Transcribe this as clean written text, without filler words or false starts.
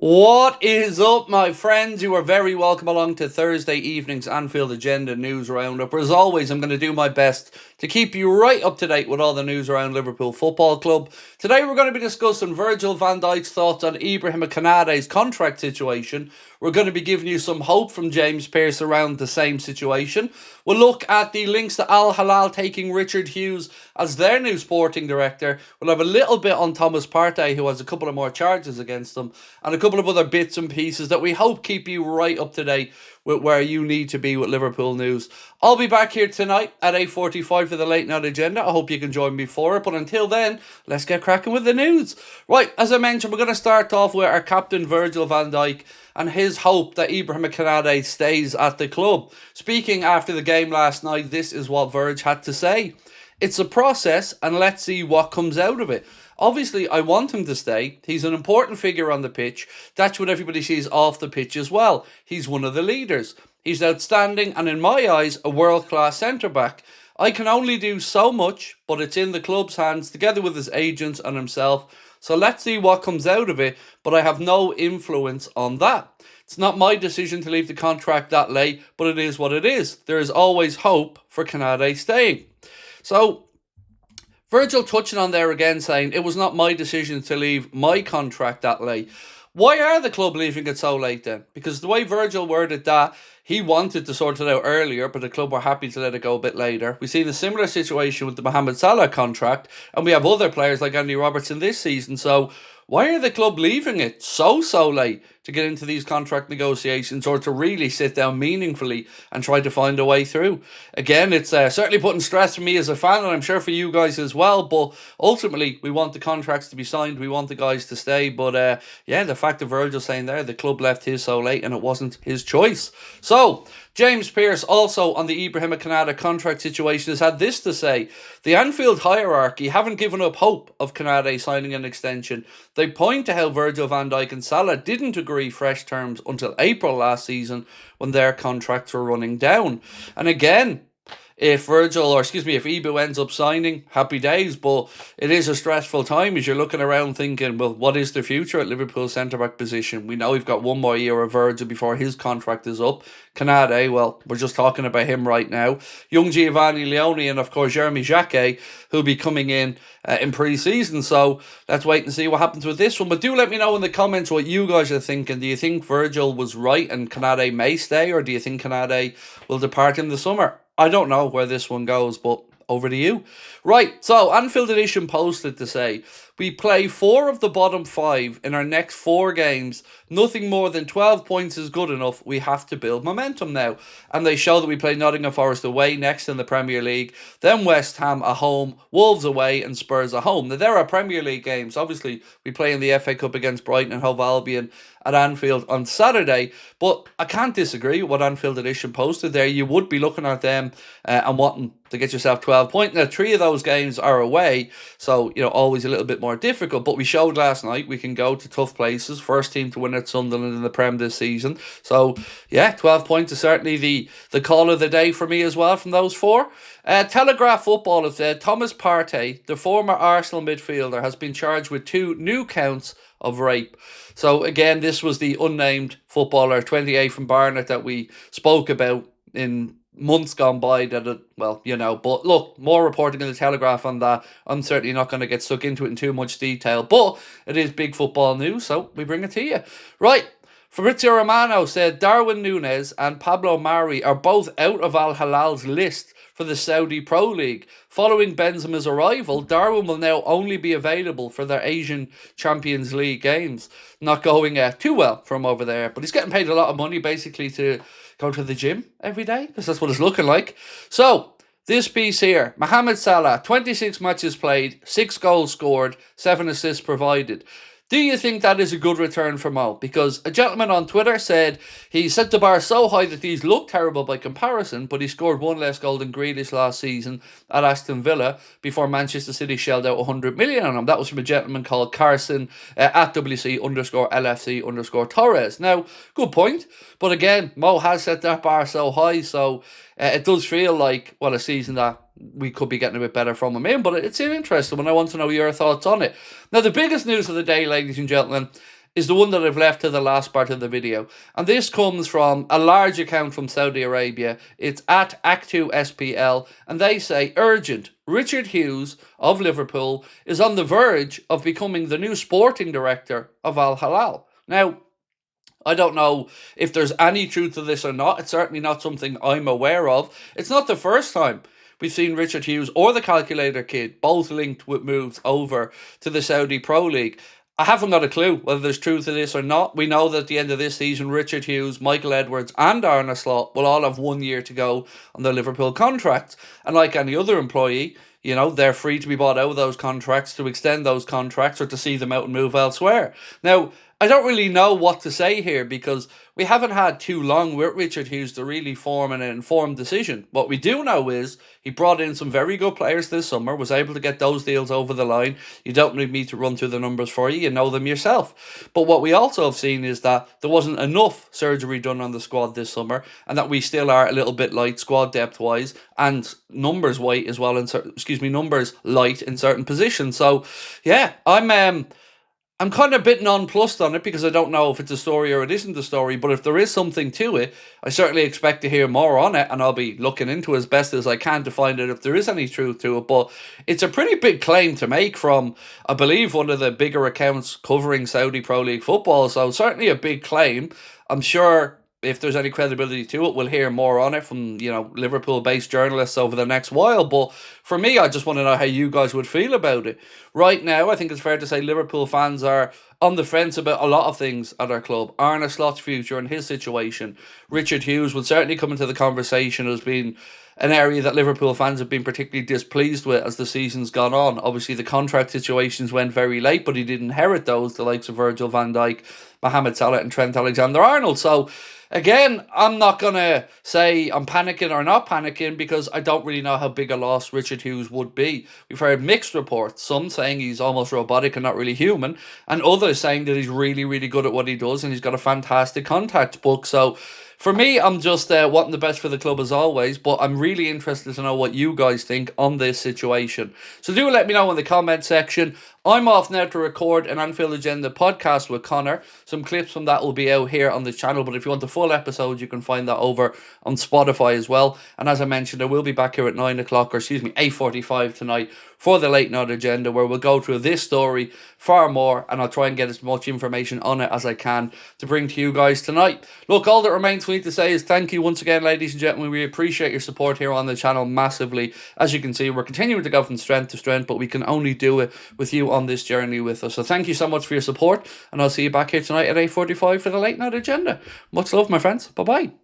What is up, my friends? You are very welcome along to Thursday evening's Anfield Agenda news roundup. As always, I'm going to do my best to keep you right up to date with all the news around Liverpool Football Club. Today, we're going to be discussing Virgil van Dijk's thoughts on Ibrahima Konate's contract situation. We're going to be giving you some hope from James Pearce around the same situation. We'll look at the links to Al Hilal taking Richard Hughes as their new sporting director. We'll have a little bit on Thomas Partey, who has a couple of more charges against him, and a couple of other bits and pieces that we hope keep you right up to date with where you need to be with Liverpool news. I'll be back here tonight at 8:45 for the late night agenda. I hope you can join me for it. But until then, let's get cracking with the news. Right, as I mentioned, we're going to start off with our captain Virgil van Dijk and his hope that Ibrahima Konate stays at the club. Speaking after the game last night, this is what Virg had to say. It's a process and let's see what comes out of it. Obviously, I want him to stay. He's an important figure on the pitch. That's what everybody sees off the pitch as well. He's one of the leaders. He's outstanding and, in my eyes, a world-class centre-back. I can only do so much, but it's in the club's hands, together with his agents and himself. So let's see what comes out of it, but I have no influence on that. It's not my decision to leave the contract that late, but it is what it is. There is always hope for Konate staying. So Virgil touching on there again, saying it was not my decision to leave my contract that late. Why are the club leaving it so late then? Because the way Virgil worded that, he wanted to sort it out earlier, but the club were happy to let it go a bit later. We see the similar situation with the Mohamed Salah contract, and we have other players like Andy Robertson this season. So why are the club leaving it so late to get into these contract negotiations, or to really sit down meaningfully and try to find a way through? Again, it's certainly putting stress on me as a fan, and I'm sure for you guys as well, but ultimately we want the contracts to be signed, we want the guys to stay. But yeah, the fact of Virgil saying there, the club left his so late and it wasn't his choice. So James Pearce, also on the Ibrahima Konate contract situation, has had this to say. The Anfield hierarchy haven't given up hope of Konate signing an extension. They point to how Virgil van Dijk and Salah didn't agree fresh terms until April last season, when their contracts were running down. And again, if Ibu ends up signing, happy days, but it is a stressful time as you're looking around thinking, well, what is the future at Liverpool's centre-back position? We know we've got one more year of Virgil before his contract is up. Konate, well, we're just talking about him right now. Young Giovanni Leone and, of course, Jeremy Jacquet, who'll be coming in pre-season. So let's wait and see what happens with this one. But do let me know in the comments what you guys are thinking. Do you think Virgil was right and Konate may stay, or do you think Konate will depart in the summer? I don't know where this one goes, but over to you. Right, so Anfield Edition posted to say, we play 4 of the bottom 5 in our next 4 games. Nothing more than 12 points is good enough. We have to build momentum now. And they show that we play Nottingham Forest away next in the Premier League, then West Ham at home, Wolves away and Spurs at home. Now, there are Premier League games. Obviously, we play in the FA Cup against Brighton and Hove Albion at Anfield on Saturday, but I can't disagree with what Anfield Edition posted there. You would be looking at them and wanting to get yourself 12 points. Now, 3 of those games are away, so, always a little bit more difficult, but we showed last night we can go to tough places. First team to win at Sunderland in the Prem this season. So, yeah, 12 points is certainly the call of the day for me as well from those 4. Telegraph Football has said Thomas Partey, the former Arsenal midfielder, has been charged with 2 new counts of rape. So again, this was the unnamed footballer, 28 from Barnet, that we spoke about in months gone by. But look, more reporting in the Telegraph on that. I'm certainly not going to get stuck into it in too much detail, but it is big football news, so we bring it to you. Right, Fabrizio Romano said Darwin, Nunez and Pablo Mari are both out of Al Hilal's list for the Saudi Pro League. Following Benzema's arrival, Darwin will now only be available for their Asian Champions League games. Not going too well for him over there, but he's getting paid a lot of money basically to go to the gym every day, because that's what it's looking like. So, this piece here, Mohamed Salah, 26 matches played, 6 goals scored, 7 assists provided. Do you think that is a good return for Mo? Because a gentleman on Twitter said he set the bar so high that these look terrible by comparison, but he scored 1 less goal than Grealish last season at Aston Villa before Manchester City shelled out 100 million on him. That was from a gentleman called Carson at WC_LFC_Torres. Now, good point. But again, Mo has set that bar so high, so it does feel like, well, a season that we could be getting a bit better from him in, but it's an interesting one. I want to know your thoughts on it. Now, the biggest news of the day, ladies and gentlemen, is the one that I've left to the last part of the video. And this comes from a large account from Saudi Arabia. It's at Act2SPL, and they say, urgent, Richard Hughes of Liverpool is on the verge of becoming the new sporting director of Al Hilal. Now, I don't know if there's any truth to this or not. It's certainly not something I'm aware of. It's not the first time we've seen Richard Hughes or the Calculator Kid both linked with moves over to the Saudi Pro League. I haven't got a clue whether there's truth to this or not. We know that at the end of this season, Richard Hughes, Michael Edwards and Arne Slot will all have 1 year to go on their Liverpool contracts. And like any other employee, you know, they're free to be bought out of those contracts, to extend those contracts, or to see them out and move elsewhere. Now, I don't really know what to say here because we haven't had too long with Richard Hughes to really form an informed decision. What we do know is he brought in some very good players this summer, was able to get those deals over the line. You don't need me to run through the numbers for you, you know them yourself. But what we also have seen is that there wasn't enough surgery done on the squad this summer, and that we still are a little bit light squad depth wise and numbers white as well, numbers light in certain positions. So yeah, I'm kind of a bit nonplussed on it because I don't know if it's a story or it isn't a story, but if there is something to it, I certainly expect to hear more on it, and I'll be looking into it as best as I can to find out if there is any truth to it. But it's a pretty big claim to make from, I believe, one of the bigger accounts covering Saudi Pro League football, so certainly a big claim. I'm sure if there's any credibility to it, we'll hear more on it from, you know, Liverpool-based journalists over the next while. But for me, I just want to know how you guys would feel about it. Right now, I think it's fair to say Liverpool fans are on the fence about a lot of things at our club. Arne Slot's future and his situation. Richard Hughes will certainly come into the conversation as being an area that Liverpool fans have been particularly displeased with as the season's gone on. Obviously, the contract situations went very late, but he didn't inherit those, the likes of Virgil van Dijk, Mohamed Salah and Trent Alexander-Arnold. So, again, I'm not going to say I'm panicking or not panicking because I don't really know how big a loss Richard Hughes would be. We've heard mixed reports, some saying he's almost robotic and not really human, and others saying that he's really, really good at what he does and he's got a fantastic contact book. So, for me, I'm just wanting the best for the club as always, but I'm really interested to know what you guys think on this situation. So do let me know in the comment section. I'm off now to record an Anfield Agenda podcast with Connor. Some clips from that will be out here on the channel, but if you want the full episode, you can find that over on Spotify as well. And as I mentioned, I will be back here at 8:45 tonight for the Late Night Agenda, where we'll go through this story far more, and I'll try and get as much information on it as I can to bring to you guys tonight. Look, all that remains for me to say is thank you once again, ladies and gentlemen. We appreciate your support here on the channel massively. As you can see, we're continuing to go from strength to strength, but we can only do it with you on this journey with us. So thank you so much for your support, and I'll see you back here tonight at 8:45 for the Late Night Agenda. Much love, my friends. Bye-bye.